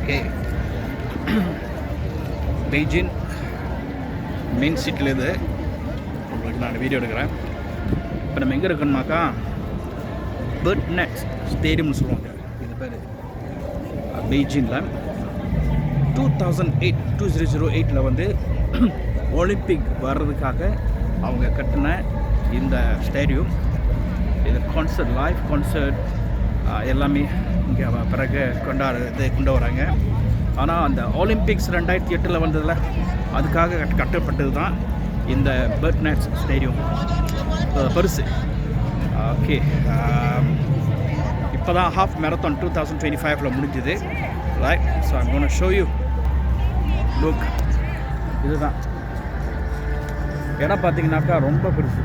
Okay, Beijing main சிட்டிலேருந்து உங்களுக்கு நான் video எடுக்கிறேன். இப்போ நம்ம எங்கே இருக்கணுமாக்கா, பேர்ட் நெட் ஸ்டேடியம்னு சொல்லுவாங்க. இது பேர் பெய்ஜிங்கில் 2008 வந்து ஒலிம்பிக் வர்றதுக்காக அவங்க கட்டின இந்த ஸ்டேடியம். இது கான்சர்ட், லைவ் கான்சர்ட் எல்லாமே இங்கே பிறகு கொண்டு வராங்க. ஆனால் அந்த ஒலிம்பிக்ஸ் 2008 வந்ததில் அதுக்காக கட்டப்பட்டது தான் இந்த பேர்ட் நெட் ஸ்டேடியம். பெருசு. ஓகே, இப்போ தான் ஹாஃப் மேரத்தான் 2025 முடிஞ்சுது. Right, so I'm gonna show you. Look, இதுதான் இடம். பார்த்தீங்கன்னாக்கா ரொம்ப பெருசு.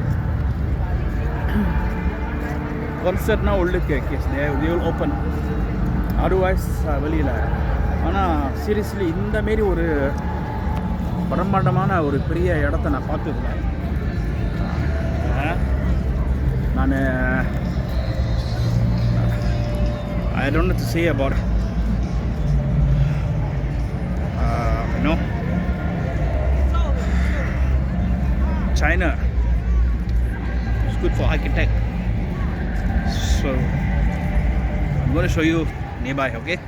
கான்சர்ட்னா உள்ளுக்கு ஓப்பன், அதர்வைஸ் வெளியில். ஆனால் சீரியஸ்லி இந்தமாரி ஒரு பிரம்மாண்டமான ஒரு பெரிய இடத்த நான் பார்த்ததில்லை. நான் I don't know to say about China. It's good for architect. So I'm going to show you nearby, okay?